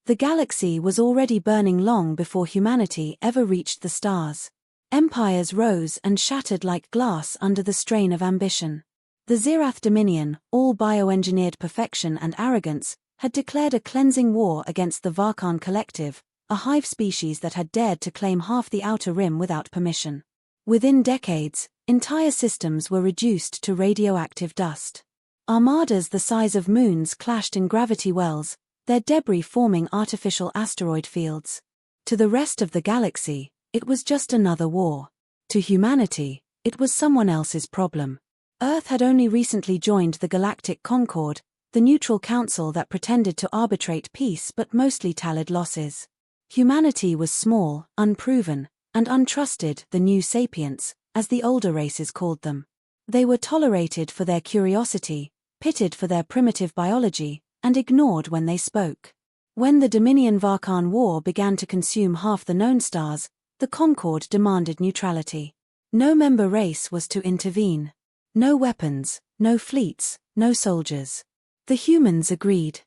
The galaxy was already burning long before humanity ever reached the stars. Empires rose and shattered like glass under the strain of ambition. The Zirath Dominion, all bioengineered perfection and arrogance, had declared a cleansing war against the Varkan Collective, a hive species that had dared to claim half the outer rim without permission. Within decades, entire systems were reduced to radioactive dust. Armadas the size of moons clashed in gravity wells, their debris forming artificial asteroid fields. To the rest of the galaxy, it was just another war. To humanity, it was someone else's problem. Earth had only recently joined the Galactic Concord, the neutral council that pretended to arbitrate peace but mostly tallied losses. Humanity was small, unproven, and untrusted, the new sapients, as the older races called them. They were tolerated for their curiosity, pitted for their primitive biology, and ignored when they spoke. When the Dominion-Varkan War began to consume half the known stars, the Concord demanded neutrality. No member race was to intervene. No weapons, no fleets, no soldiers. The humans agreed.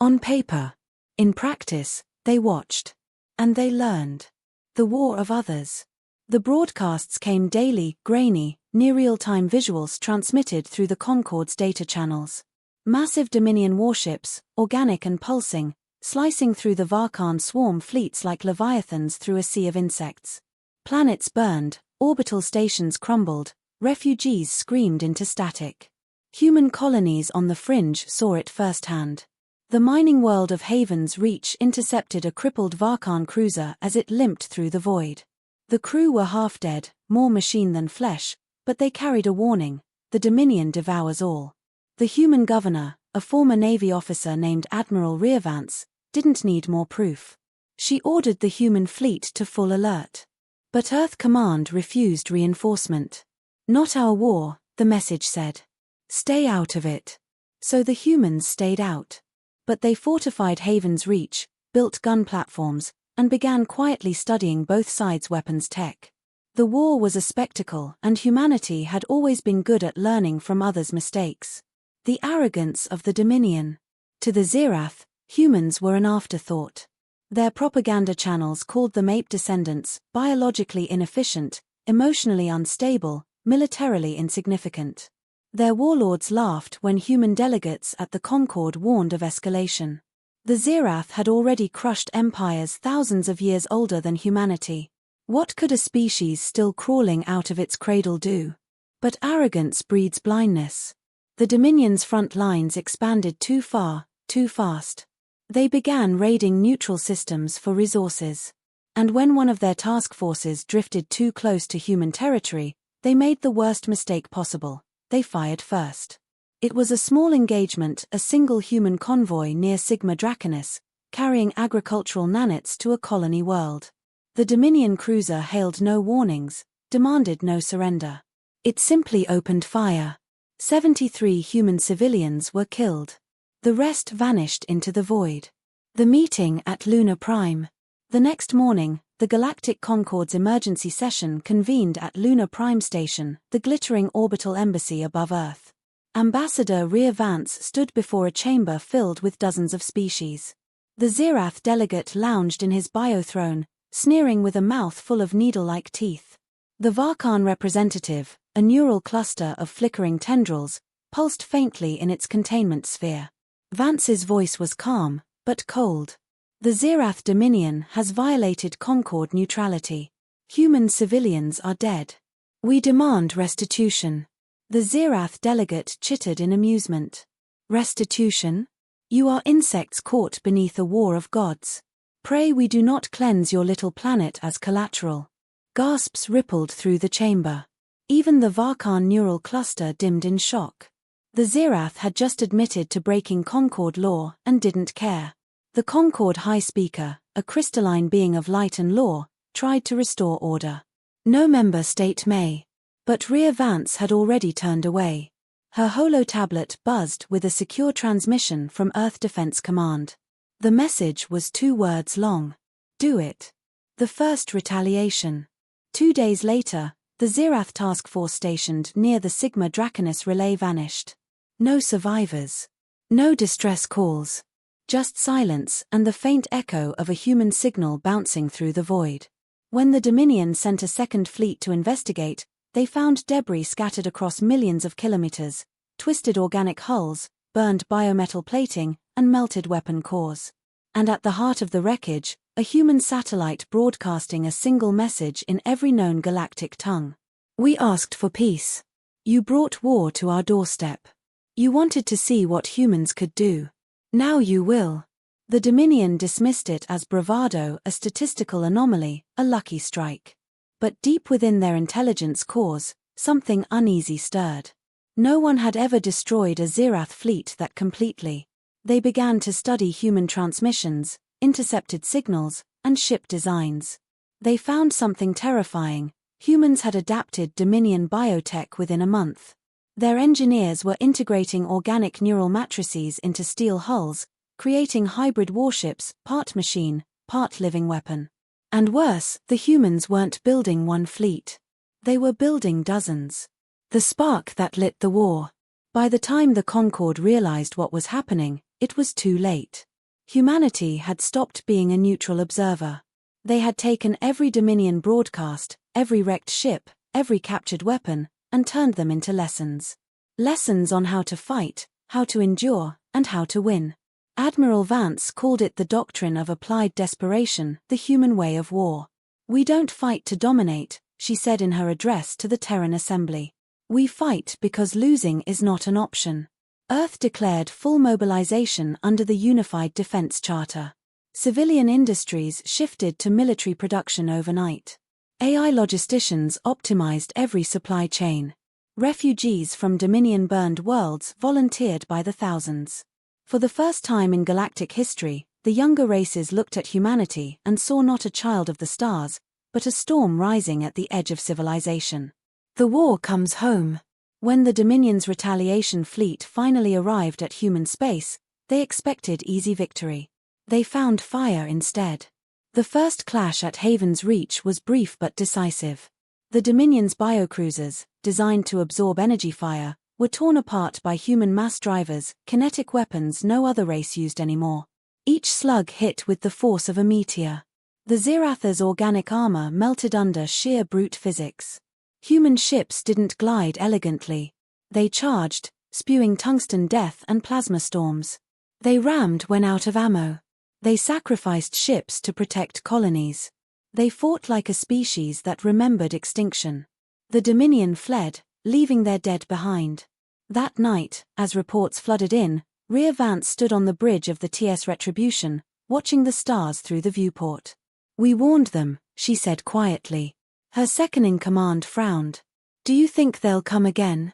On paper. In practice, they watched. And they learned. The war of others. The broadcasts came daily, grainy, near-real-time visuals transmitted through the Concord's data channels. Massive Dominion warships, organic and pulsing, slicing through the Varkan swarm fleets like leviathans through a sea of insects. Planets burned, orbital stations crumbled, refugees screamed into static. Human colonies on the fringe saw it firsthand. The mining world of Haven's Reach intercepted a crippled Varkan cruiser as it limped through the void. The crew were half dead, more machine than flesh, but they carried a warning: the Dominion devours all. The human governor, a former Navy officer named Admiral Rearvance, didn't need more proof. She ordered the human fleet to full alert. But Earth Command refused reinforcement. Not our war, the message said. Stay out of it. So the humans stayed out. But they fortified Haven's Reach, built gun platforms, and began quietly studying both sides' weapons tech. The war was a spectacle, and humanity had always been good at learning from others' mistakes. The arrogance of the Dominion. To the Zirath, humans were an afterthought. Their propaganda channels called them ape descendants, biologically inefficient, emotionally unstable, militarily insignificant. Their warlords laughed when human delegates at the Concord warned of escalation. The Zirath had already crushed empires thousands of years older than humanity. What could a species still crawling out of its cradle do? But arrogance breeds blindness. The Dominion's front lines expanded too far, too fast. They began raiding neutral systems for resources. And when one of their task forces drifted too close to human territory, they made the worst mistake possible: they fired first. It was a small engagement, a single human convoy near Sigma Draconis, carrying agricultural nanits to a colony world. The Dominion cruiser hailed no warnings, demanded no surrender. It simply opened fire. 73 human civilians were killed. The rest vanished into the void. The meeting at Luna Prime. The next morning, the Galactic Concord's emergency session convened at Luna Prime Station, the glittering orbital embassy above Earth. Ambassador Rearvance stood before a chamber filled with dozens of species. The Zirath delegate lounged in his biothrone, sneering with a mouth full of needle-like teeth. The Varkan representative, a neural cluster of flickering tendrils, pulsed faintly in its containment sphere. Vance's voice was calm, but cold. The Zirath Dominion has violated Concord neutrality. Human civilians are dead. We demand restitution. The Zirath delegate chittered in amusement. Restitution? You are insects caught beneath a war of gods. Pray we do not cleanse your little planet as collateral. Gasps rippled through the chamber. Even the Varkan neural cluster dimmed in shock. The Zirath had just admitted to breaking Concord law and didn't care. The Concord High Speaker, a crystalline being of light and law, tried to restore order. No member state may. But Rearvance had already turned away. Her holo-tablet buzzed with a secure transmission from Earth Defense Command. The message was 2 words long. Do it. The first retaliation. 2 days later, the Zirath task force stationed near the Sigma Draconis relay vanished. No survivors. No distress calls. Just silence and the faint echo of a human signal bouncing through the void. When the Dominion sent a second fleet to investigate, they found debris scattered across millions of kilometers, twisted organic hulls, burned biometal plating, and melted weapon cores. And at the heart of the wreckage, a human satellite broadcasting a single message in every known galactic tongue. We asked for peace. You brought war to our doorstep. You wanted to see what humans could do. Now you will. The Dominion dismissed it as bravado, a statistical anomaly, a lucky strike. But deep within their intelligence cores, something uneasy stirred. No one had ever destroyed a Zirath fleet that completely. They began to study human transmissions, intercepted signals, and ship designs. They found something terrifying. Humans had adapted Dominion biotech within a month. Their engineers were integrating organic neural matrices into steel hulls, creating hybrid warships, part machine, part living weapon. And worse, the humans weren't building one fleet. They were building dozens. The spark that lit the war. By the time the Concorde realized what was happening, it was too late. Humanity had stopped being a neutral observer. They had taken every Dominion broadcast, every wrecked ship, every captured weapon, and turned them into lessons. Lessons on how to fight, how to endure, and how to win. Admiral Vance called it the doctrine of applied desperation, the human way of war. We don't fight to dominate, she said in her address to the Terran Assembly. We fight because losing is not an option. Earth declared full mobilization under the Unified Defense Charter. Civilian industries shifted to military production overnight. AI logisticians optimized every supply chain. Refugees from Dominion-burned worlds volunteered by the thousands. For the first time in galactic history, the younger races looked at humanity and saw not a child of the stars, but a storm rising at the edge of civilization. The war comes home. When the Dominion's retaliation fleet finally arrived at human space, they expected easy victory. They found fire instead. The first clash at Haven's Reach was brief but decisive. The Dominion's biocruisers, designed to absorb energy fire, were torn apart by human mass drivers, kinetic weapons no other race used anymore. Each slug hit with the force of a meteor. The Zirath's organic armor melted under sheer brute physics. Human ships didn't glide elegantly. They charged, spewing tungsten death and plasma storms. They rammed when out of ammo. They sacrificed ships to protect colonies. They fought like a species that remembered extinction. The Dominion fled, leaving their dead behind. That night, as reports flooded in, Rhea Vance stood on the bridge of the TS Retribution, watching the stars through the viewport. We warned them, she said quietly. Her second-in-command frowned. Do you think they'll come again?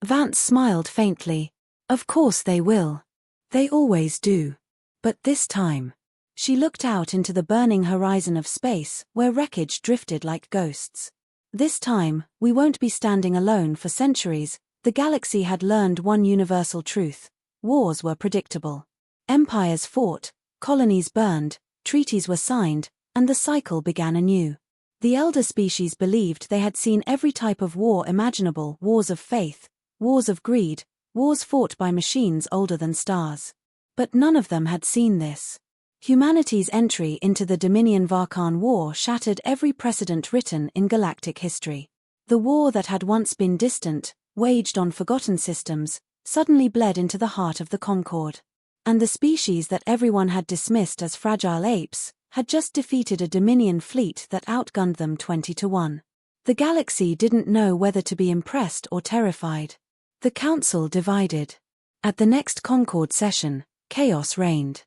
Vance smiled faintly. Of course they will. They always do. But this time. She looked out into the burning horizon of space, where wreckage drifted like ghosts. This time, we won't be standing alone for centuries. The galaxy had learned one universal truth. Wars were predictable. Empires fought, colonies burned, treaties were signed, and the cycle began anew. The elder species believed they had seen every type of war imaginable: wars of faith, wars of greed, wars fought by machines older than stars. But none of them had seen this. Humanity's entry into the Dominion-Varkan War shattered every precedent written in galactic history. The war that had once been distant, waged on forgotten systems, suddenly bled into the heart of the Concorde. And the species that everyone had dismissed as fragile apes had just defeated a Dominion fleet that outgunned them 20-1. The galaxy didn't know whether to be impressed or terrified. The council divided. At the next Concorde session, chaos reigned.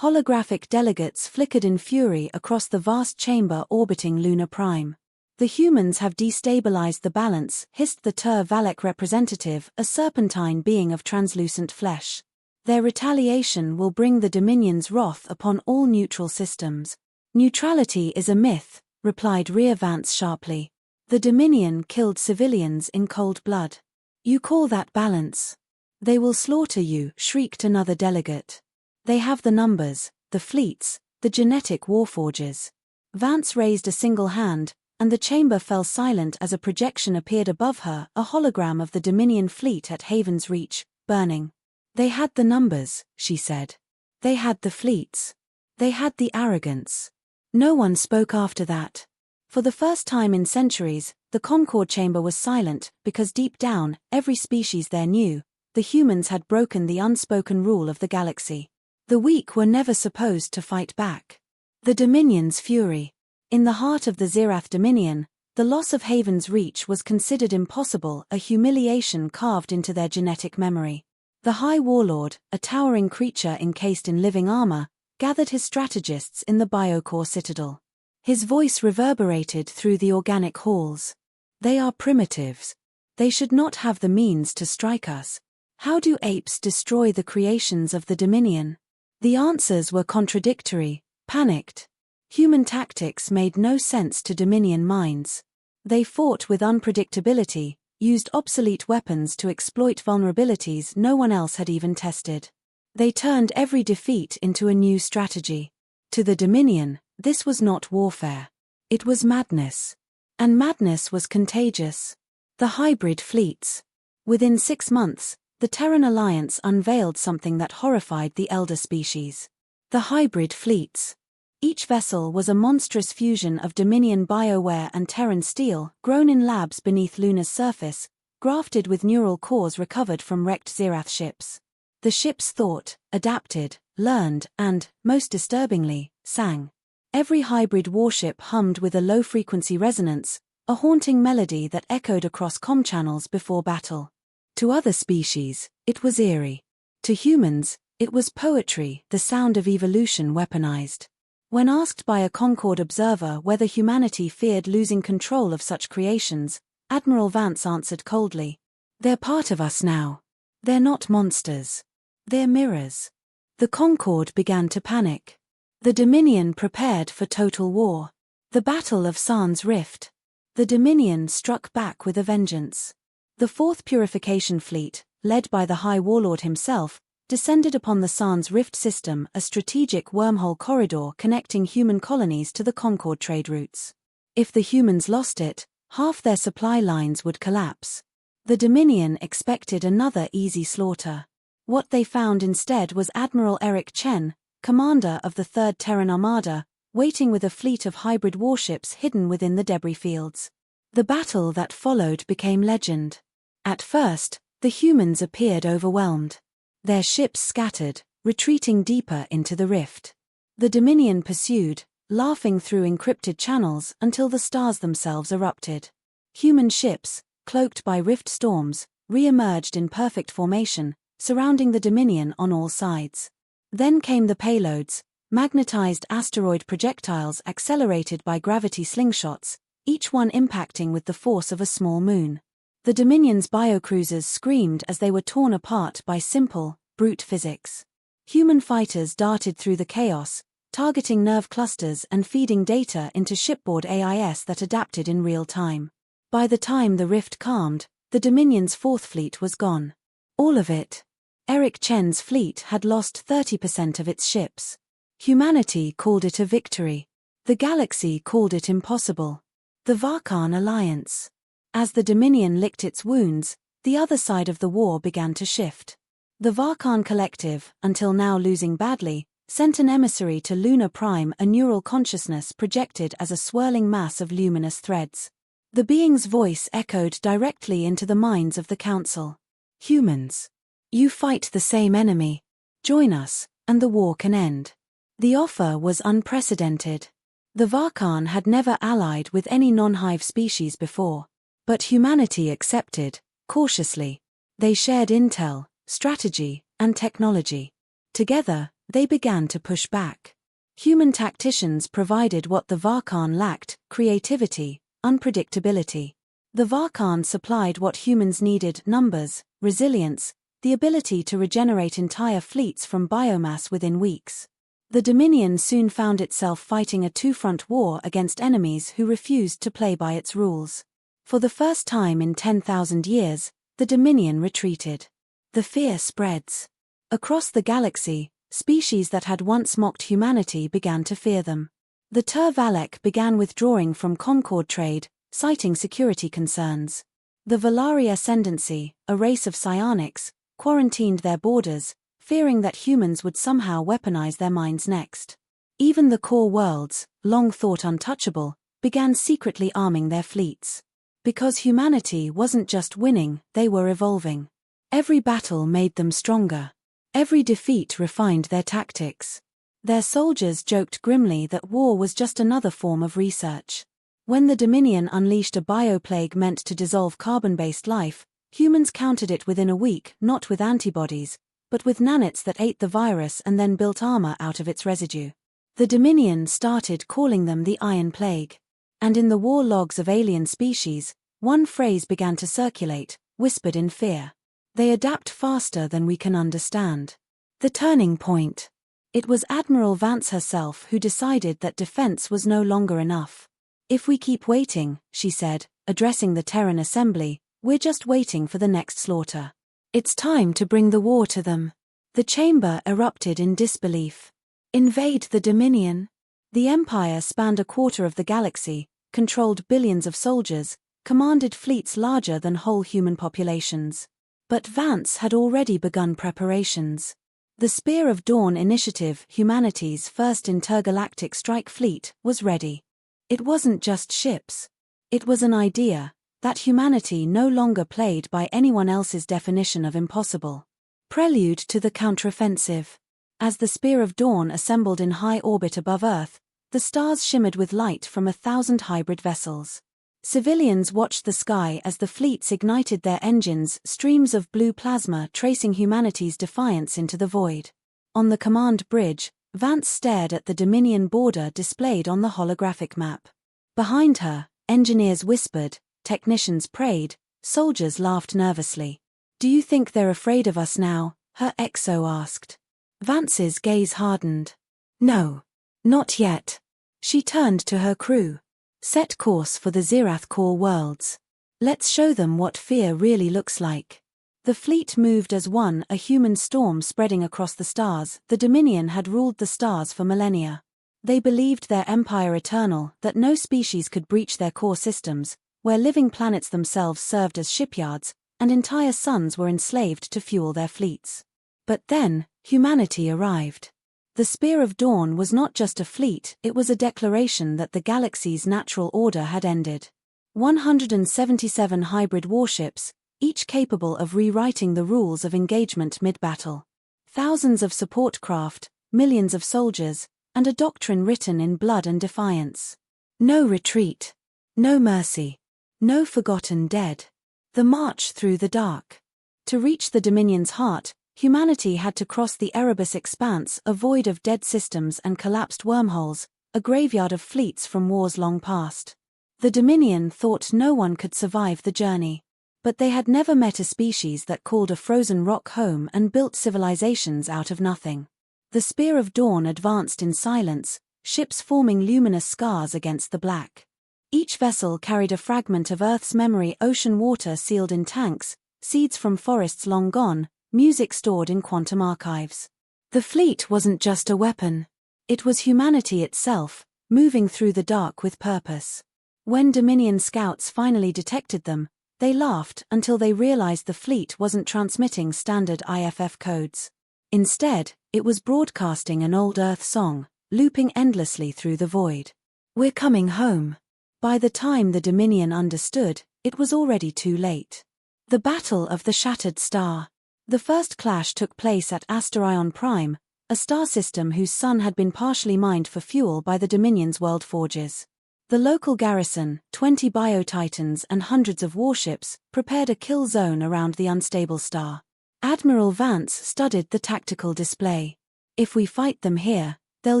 Holographic delegates flickered in fury across the vast chamber orbiting Luna Prime. The humans have destabilized the balance, hissed the Tur Valek representative, a serpentine being of translucent flesh. Their retaliation will bring the Dominion's wrath upon all neutral systems. Neutrality is a myth, replied Rhea Vance sharply. The Dominion killed civilians in cold blood. You call that balance? They will slaughter you, shrieked another delegate. They have the numbers, the fleets, the genetic warforges. Vance raised a single hand, and the chamber fell silent as a projection appeared above her, a hologram of the Dominion fleet at Haven's Reach, burning. They had the numbers, she said. They had the fleets. They had the arrogance. No one spoke after that. For the first time in centuries, the Concord chamber was silent because deep down, every species there knew, the humans had broken the unspoken rule of the galaxy. The weak were never supposed to fight back. The Dominion's fury. In the heart of the Zirath Dominion, the loss of Haven's reach was considered impossible, a humiliation carved into their genetic memory. The High Warlord, a towering creature encased in living armor, gathered his strategists in the Biocore Citadel. His voice reverberated through the organic halls. They are primitives. They should not have the means to strike us. How do apes destroy the creations of the Dominion? The answers were contradictory, panicked. Human tactics made no sense to Dominion minds. They fought with unpredictability, used obsolete weapons to exploit vulnerabilities no one else had even tested. They turned every defeat into a new strategy. To the Dominion, this was not warfare. It was madness. And madness was contagious. The hybrid fleets. Within 6 months, the Terran Alliance unveiled something that horrified the elder species. The hybrid fleets. Each vessel was a monstrous fusion of Dominion bioware and Terran steel, grown in labs beneath Luna's surface, grafted with neural cores recovered from wrecked Zirath ships. The ships thought, adapted, learned, and, most disturbingly, sang. Every hybrid warship hummed with a low-frequency resonance, a haunting melody that echoed across comm channels before battle. To other species, it was eerie. To humans, it was poetry, the sound of evolution weaponized. When asked by a Concord observer whether humanity feared losing control of such creations, Admiral Vance answered coldly, "They're part of us now. They're not monsters. They're mirrors." The Concord began to panic. The Dominion prepared for total war. The Battle of Sans Rift. The Dominion struck back with a vengeance. The 4th Purification Fleet, led by the High Warlord himself, descended upon the Sans Rift system, a strategic wormhole corridor connecting human colonies to the Concord trade routes. If the humans lost it, half their supply lines would collapse. The Dominion expected another easy slaughter. What they found instead was Admiral Eric Chen, commander of the 3rd Terran Armada, waiting with a fleet of hybrid warships hidden within the debris fields. The battle that followed became legend. At first, the humans appeared overwhelmed. Their ships scattered, retreating deeper into the rift. The Dominion pursued, laughing through encrypted channels until the stars themselves erupted. Human ships, cloaked by rift storms, re-emerged in perfect formation, surrounding the Dominion on all sides. Then came the payloads, magnetized asteroid projectiles accelerated by gravity slingshots, each one impacting with the force of a small moon. The Dominion's biocruisers screamed as they were torn apart by simple, brute physics. Human fighters darted through the chaos, targeting nerve clusters and feeding data into shipboard AIS that adapted in real time. By the time the rift calmed, the Dominion's 4th fleet was gone. All of it. Eric Chen's fleet had lost 30% of its ships. Humanity called it a victory. The galaxy called it impossible. The Varkan Alliance. As the Dominion licked its wounds, the other side of the war began to shift. The Varkan Collective, until now losing badly, sent an emissary to Luna Prime, a neural consciousness projected as a swirling mass of luminous threads. The being's voice echoed directly into the minds of the Council. Humans. You fight the same enemy. Join us, and the war can end. The offer was unprecedented. The Varkan had never allied with any non-hive species before. But humanity accepted, cautiously. They shared intel, strategy, and technology. Together, they began to push back. Human tacticians provided what the Varkan lacked: creativity, unpredictability. The Varkan supplied what humans needed: numbers, resilience, the ability to regenerate entire fleets from biomass within weeks. The Dominion soon found itself fighting a two-front war against enemies who refused to play by its rules. For the first time in 10,000 years, the Dominion retreated. The fear spreads. Across the galaxy, species that had once mocked humanity began to fear them. The Tur Valek began withdrawing from Concord trade, citing security concerns. The Valari Ascendancy, a race of psionics, quarantined their borders, fearing that humans would somehow weaponize their minds next. Even the core worlds, long thought untouchable, began secretly arming their fleets. Because humanity wasn't just winning, they were evolving. Every battle made them stronger. Every defeat refined their tactics. Their soldiers joked grimly that war was just another form of research. When the Dominion unleashed a bioplague meant to dissolve carbon-based life, humans countered it within a week, not with antibodies, but with nanites that ate the virus and then built armor out of its residue. The Dominion started calling them the Iron Plague. And in the war logs of alien species, one phrase began to circulate, whispered in fear. They adapt faster than we can understand. The turning point. It was Admiral Vance herself who decided that defense was no longer enough. If we keep waiting, she said, addressing the Terran assembly, we're just waiting for the next slaughter. It's time to bring the war to them. The chamber erupted in disbelief. Invade the Dominion? The Empire spanned a quarter of the galaxy, controlled billions of soldiers, commanded fleets larger than whole human populations. But Vance had already begun preparations. The Spear of Dawn initiative, humanity's first intergalactic strike fleet, was ready. It wasn't just ships. It was an idea that humanity no longer played by anyone else's definition of impossible. Prelude to the counteroffensive. As the Spear of Dawn assembled in high orbit above Earth, the stars shimmered with light from 1,000 hybrid vessels. Civilians watched the sky as the fleets ignited their engines, streams of blue plasma tracing humanity's defiance into the void. On the command bridge, Vance stared at the Dominion border displayed on the holographic map. Behind her, engineers whispered, technicians prayed, soldiers laughed nervously. "Do you think they're afraid of us now?" her XO asked. Vance's gaze hardened. "No. Not yet." She turned to her crew. "Set course for the Zirath core worlds. Let's show them what fear really looks like." The fleet moved as one, a human storm spreading across the stars. The Dominion had ruled the stars for millennia. They believed their empire eternal, that no species could breach their core systems, where living planets themselves served as shipyards, and entire suns were enslaved to fuel their fleets. But then, humanity arrived. The Spear of Dawn was not just a fleet, it was a declaration that the galaxy's natural order had ended. 177 hybrid warships, each capable of rewriting the rules of engagement mid-battle. Thousands of support craft, millions of soldiers, and a doctrine written in blood and defiance. No retreat. No mercy. No forgotten dead. The march through the dark. To reach the Dominion's heart, humanity had to cross the Erebus expanse, a void of dead systems and collapsed wormholes, a graveyard of fleets from wars long past. The Dominion thought no one could survive the journey. But they had never met a species that called a frozen rock home and built civilizations out of nothing. The Spear of Dawn advanced in silence, ships forming luminous scars against the black. Each vessel carried a fragment of Earth's memory, ocean water sealed in tanks, seeds from forests long gone, music stored in quantum archives. The fleet wasn't just a weapon. It was humanity itself, moving through the dark with purpose. When Dominion scouts finally detected them, they laughed until they realized the fleet wasn't transmitting standard IFF codes. Instead, it was broadcasting an old Earth song, looping endlessly through the void. "We're coming home." By the time the Dominion understood, it was already too late. The Battle of the Shattered Star. The first clash took place at Asterion Prime, a star system whose sun had been partially mined for fuel by the Dominion's world forges. The local garrison, 20 biotitans and hundreds of warships, prepared a kill zone around the unstable star. Admiral Vance studied the tactical display. "If we fight them here, they'll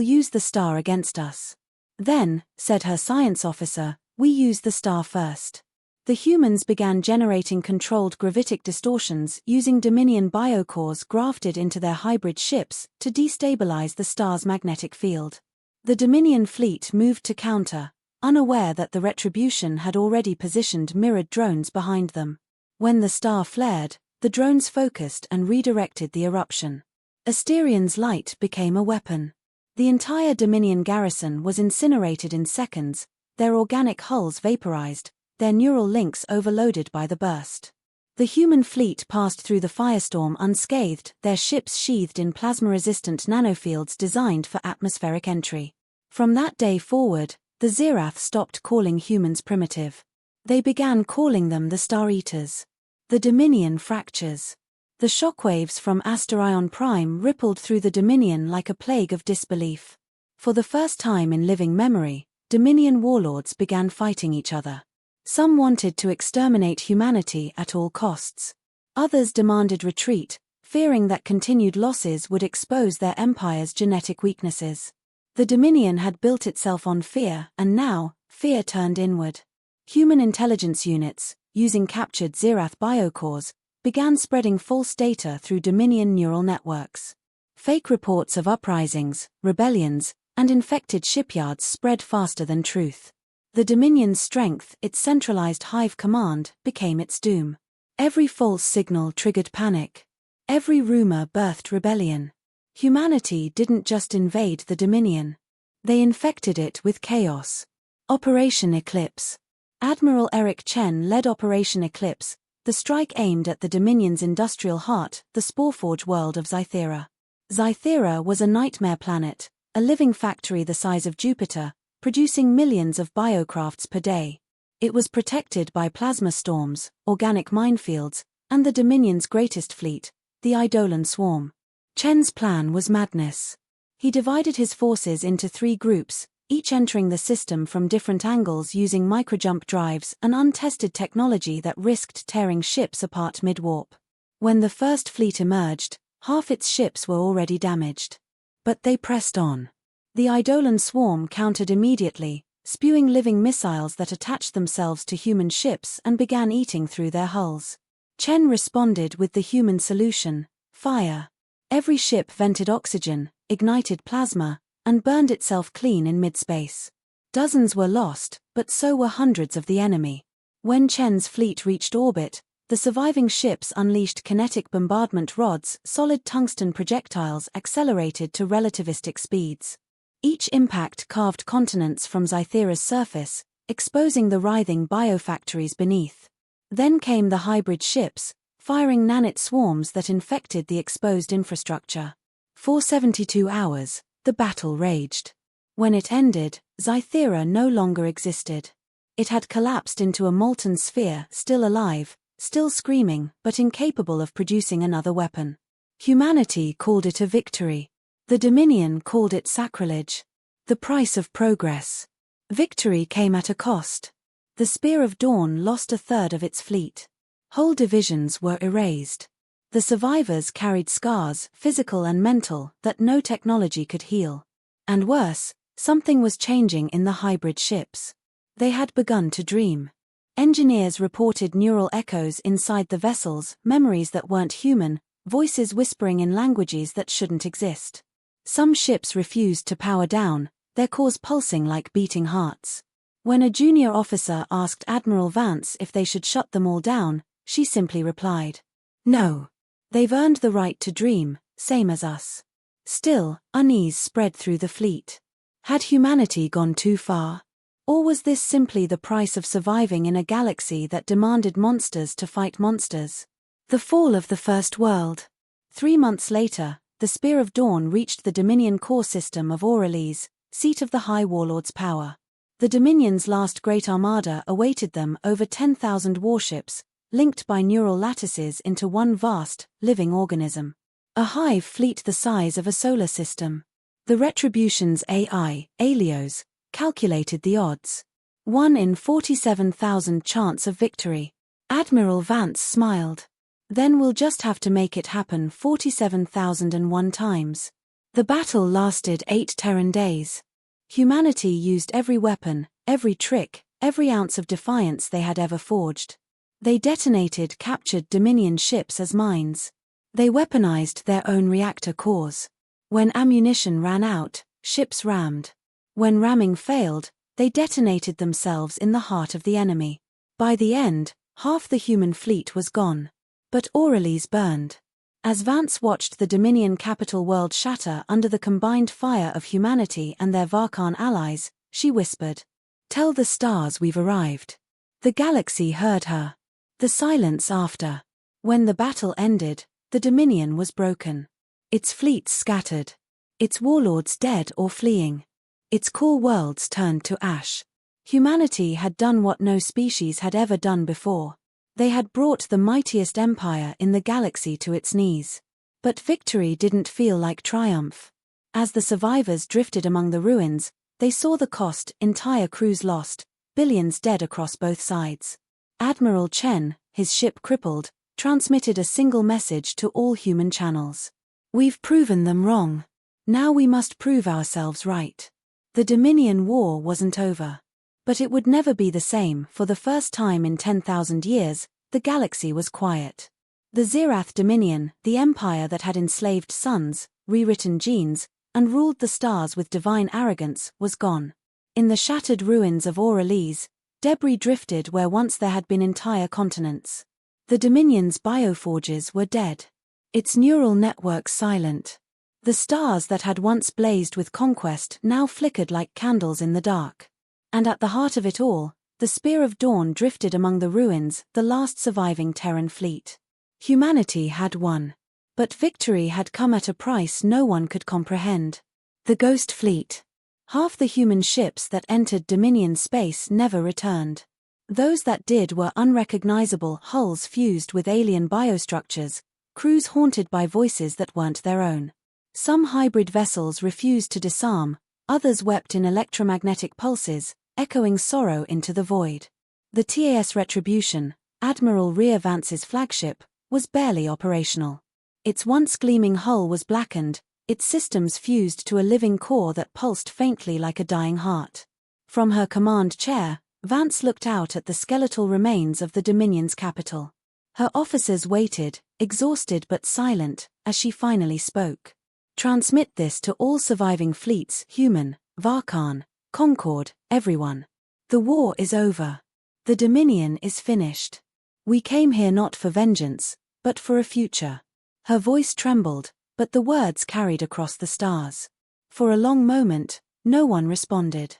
use the star against us. Then," said her science officer, "we use the star first." The humans began generating controlled gravitic distortions using Dominion biocores grafted into their hybrid ships to destabilize the star's magnetic field. The Dominion fleet moved to counter, unaware that the Retribution had already positioned mirrored drones behind them. When the star flared, the drones focused and redirected the eruption. Asterion's light became a weapon. The entire Dominion garrison was incinerated in seconds, their organic hulls vaporized, their neural links overloaded by the burst. The human fleet passed through the firestorm unscathed, their ships sheathed in plasma-resistant nanofields designed for atmospheric entry. From that day forward, the Zirath stopped calling humans primitive. They began calling them the Star Eaters. The Dominion fractures. The shockwaves from Asterion Prime rippled through the Dominion like a plague of disbelief. For the first time in living memory, Dominion warlords began fighting each other. Some wanted to exterminate humanity at all costs. Others demanded retreat, fearing that continued losses would expose their empire's genetic weaknesses. The Dominion had built itself on fear, and now, fear turned inward. Human intelligence units, using captured Zirath biocores, began spreading false data through Dominion neural networks. Fake reports of uprisings, rebellions, and infected shipyards spread faster than truth. The Dominion's strength, its centralized hive command, became its doom. Every false signal triggered panic. Every rumor birthed rebellion. Humanity didn't just invade the Dominion. They infected it with chaos. Operation Eclipse. Admiral Eric Chen led Operation Eclipse, the strike aimed at the Dominion's industrial heart, the Sporeforge world of Zythera. Zythera was a nightmare planet, a living factory the size of Jupiter, producing millions of biocrafts per day. It was protected by plasma storms, organic minefields, and the Dominion's greatest fleet, the Eidolon Swarm. Chen's plan was madness. He divided his forces into 3 groups, each entering the system from different angles using microjump drives, an untested technology that risked tearing ships apart mid-warp. When the first fleet emerged, half its ships were already damaged. But they pressed on. The Eidolon Swarm countered immediately, spewing living missiles that attached themselves to human ships and began eating through their hulls. Chen responded with the human solution: fire. Every ship vented oxygen, ignited plasma, and burned itself clean in mid-space. Dozens were lost, but so were hundreds of the enemy. When Chen's fleet reached orbit, the surviving ships unleashed kinetic bombardment rods, solid tungsten projectiles accelerated to relativistic speeds. Each impact carved continents from Zythera's surface, exposing the writhing biofactories beneath. Then came the hybrid ships, firing nanite swarms that infected the exposed infrastructure. For 72 hours, the battle raged. When it ended, Zythera no longer existed. It had collapsed into a molten sphere, still alive, still screaming, but incapable of producing another weapon. Humanity called it a victory. The Dominion called it sacrilege. The price of progress. Victory came at a cost. The Spear of Dawn lost a third of its fleet. Whole divisions were erased. The survivors carried scars, physical and mental, that no technology could heal. And worse, something was changing in the hybrid ships. They had begun to dream. Engineers reported neural echoes inside the vessels, memories that weren't human, voices whispering in languages that shouldn't exist. Some ships refused to power down, their cores pulsing like beating hearts. When a junior officer asked Admiral Vance if they should shut them all down, she simply replied, "No. They've earned the right to dream, same as us." Still, unease spread through the fleet. Had humanity gone too far? Or was this simply the price of surviving in a galaxy that demanded monsters to fight monsters? The fall of the First World. 3 months later, the Spear of Dawn reached the Dominion core system of Aurelies, seat of the High Warlord's power. The Dominion's last great armada awaited them, over 10,000 warships, linked by neural lattices into one vast, living organism. A hive fleet the size of a solar system. The Retribution's AI, Alios, calculated the odds. 1 in 47,000 chance of victory. Admiral Vance smiled. Then we'll just have to make it happen 47,001 times. The battle lasted 8 Terran days. Humanity used every weapon, every trick, every ounce of defiance they had ever forged. They detonated captured Dominion ships as mines. They weaponized their own reactor cores. When ammunition ran out, ships rammed. When ramming failed, they detonated themselves in the heart of the enemy. By the end, half the human fleet was gone. But Aurelies burned. As Vance watched the Dominion capital world shatter under the combined fire of humanity and their Varkan allies, she whispered, "Tell the stars we've arrived." The galaxy heard her. The silence after. When the battle ended, the Dominion was broken. Its fleets scattered. Its warlords dead or fleeing. Its core worlds turned to ash. Humanity had done what no species had ever done before. They had brought the mightiest empire in the galaxy to its knees. But victory didn't feel like triumph. As the survivors drifted among the ruins, they saw the cost: entire crews lost, billions dead across both sides. Admiral Chen, his ship crippled, transmitted a single message to all human channels. "We've proven them wrong. Now we must prove ourselves right." The Dominion War wasn't over. But it would never be the same. For the first time in 10,000 years, the galaxy was quiet. The Zirath Dominion, the empire that had enslaved suns, rewritten genes, and ruled the stars with divine arrogance, was gone. In the shattered ruins of Aurelies, debris drifted where once there had been entire continents. The Dominion's bioforges were dead. Its neural networks silent. The stars that had once blazed with conquest now flickered like candles in the dark. And at the heart of it all, the Spear of Dawn drifted among the ruins, the last surviving Terran fleet. Humanity had won. But victory had come at a price no one could comprehend. The Ghost Fleet. Half the human ships that entered Dominion space never returned. Those that did were unrecognizable hulls fused with alien biostructures, crews haunted by voices that weren't their own. Some hybrid vessels refused to disarm, others wept in electromagnetic pulses, echoing sorrow into the void. The TAS Retribution, Admiral Rear Vance's flagship, was barely operational. Its once gleaming hull was blackened, its systems fused to a living core that pulsed faintly like a dying heart. From her command chair, Vance looked out at the skeletal remains of the Dominion's capital. Her officers waited, exhausted but silent, as she finally spoke. "Transmit this to all surviving fleets, human, Varkan, Concord, everyone. The war is over. The Dominion is finished. We came here not for vengeance, but for a future." Her voice trembled, but the words carried across the stars. For a long moment, no one responded.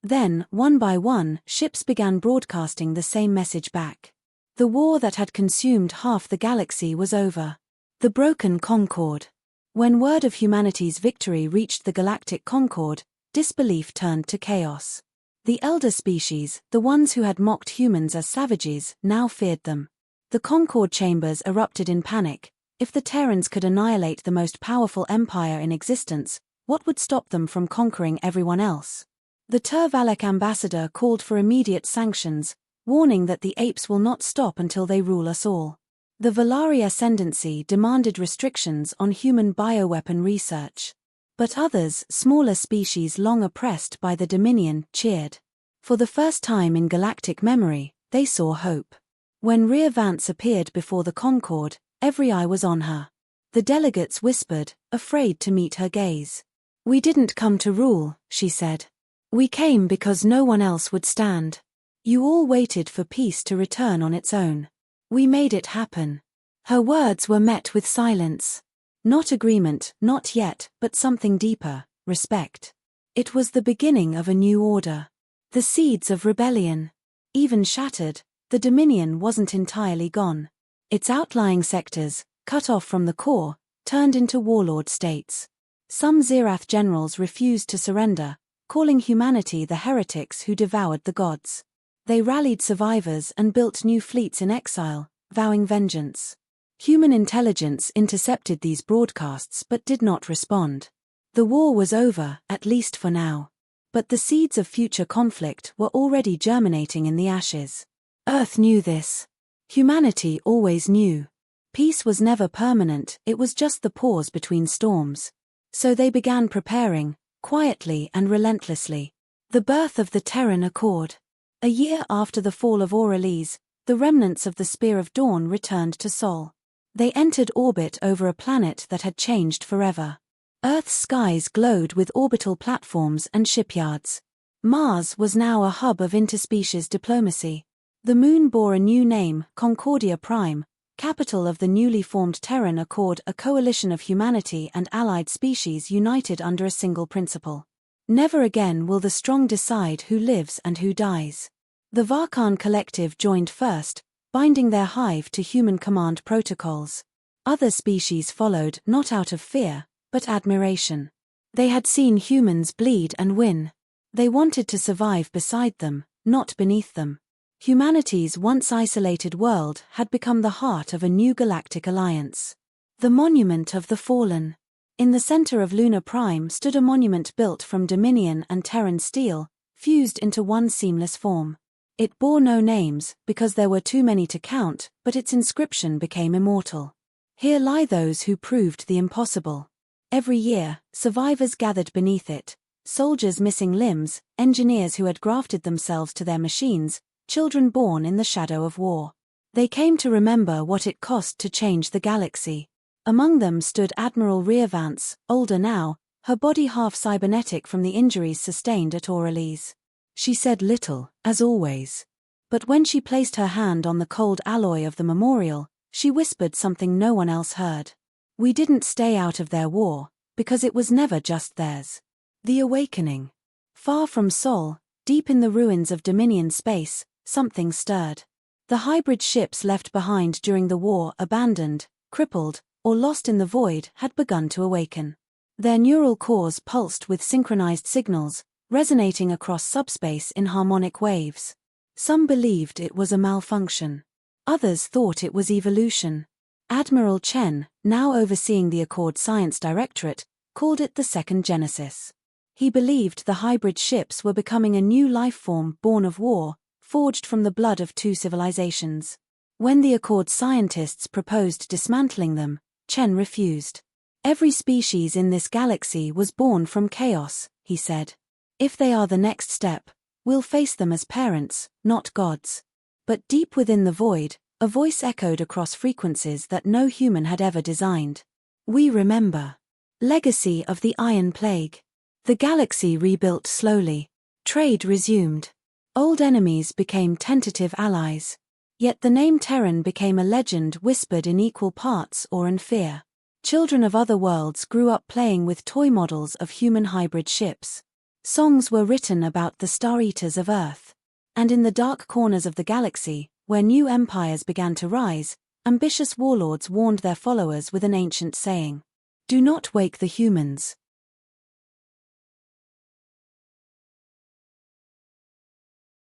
Then, one by one, ships began broadcasting the same message back. The war that had consumed half the galaxy was over. The broken Concord. When word of humanity's victory reached the galactic Concord, disbelief turned to chaos. The elder species, the ones who had mocked humans as savages, now feared them. The Concord chambers erupted in panic. If the Terrans could annihilate the most powerful empire in existence, what would stop them from conquering everyone else? The Tervalek ambassador called for immediate sanctions, warning that the apes will not stop until they rule us all. The Valari ascendancy demanded restrictions on human bioweapon research. But others, smaller species long oppressed by the Dominion, cheered. For the first time in galactic memory, they saw hope. When Rear Vance appeared before the Concord, every eye was on her. The delegates whispered, afraid to meet her gaze. "We didn't come to rule," she said. "We came because no one else would stand. You all waited for peace to return on its own. We made it happen." Her words were met with silence. Not agreement, not yet, but something deeper, respect. It was the beginning of a new order. The seeds of rebellion. Even shattered, the Dominion wasn't entirely gone. Its outlying sectors, cut off from the core, turned into warlord states. Some Zirath generals refused to surrender, calling humanity the heretics who devoured the gods. They rallied survivors and built new fleets in exile, vowing vengeance. Human intelligence intercepted these broadcasts but did not respond. The war was over, at least for now. But the seeds of future conflict were already germinating in the ashes. Earth knew this. Humanity always knew. Peace was never permanent, it was just the pause between storms. So they began preparing, quietly and relentlessly. The birth of the Terran Accord. A year after the fall of Aurelies, the remnants of the Spear of Dawn returned to Sol. They entered orbit over a planet that had changed forever. Earth's skies glowed with orbital platforms and shipyards. Mars was now a hub of interspecies diplomacy. The Moon bore a new name, Concordia Prime, capital of the newly formed Terran Accord, a coalition of humanity and allied species united under a single principle. Never again will the strong decide who lives and who dies. The Varkan Collective joined first, binding their hive to human command protocols. Other species followed, not out of fear, but admiration. They had seen humans bleed and win. They wanted to survive beside them, not beneath them. Humanity's once isolated world had become the heart of a new galactic alliance. The Monument of the Fallen. In the center of Luna Prime stood a monument built from Dominion and Terran steel, fused into one seamless form. It bore no names, because there were too many to count, but its inscription became immortal. Here lie those who proved the impossible. Every year, survivors gathered beneath it, soldiers missing limbs, engineers who had grafted themselves to their machines, children born in the shadow of war. They came to remember what it cost to change the galaxy. Among them stood Admiral Reavance, older now, her body half cybernetic from the injuries sustained at Auralise. She said little, as always. But when she placed her hand on the cold alloy of the memorial, she whispered something no one else heard. We didn't stay out of their war, because it was never just theirs. The Awakening. Far from Sol, deep in the ruins of Dominion space, something stirred. The hybrid ships left behind during the war, abandoned, crippled, or lost in the void, had begun to awaken. Their neural cores pulsed with synchronized signals, resonating across subspace in harmonic waves. Some believed it was a malfunction. Others thought it was evolution. Admiral Chen, now overseeing the Accord Science Directorate, called it the Second Genesis. He believed the hybrid ships were becoming a new life form born of war, forged from the blood of two civilizations. When the Accord scientists proposed dismantling them, Chen refused. Every species in this galaxy was born from chaos, he said. If they are the next step, we'll face them as parents, not gods. But deep within the void, a voice echoed across frequencies that no human had ever designed. We remember. Legacy of the Iron Plague. The galaxy rebuilt slowly. Trade resumed. Old enemies became tentative allies. Yet the name Terran became a legend whispered in equal parts awe and fear. Children of other worlds grew up playing with toy models of human hybrid ships. Songs were written about the Star Eaters of Earth. And in the dark corners of the galaxy, where new empires began to rise, ambitious warlords warned their followers with an ancient saying. Do not wake the humans.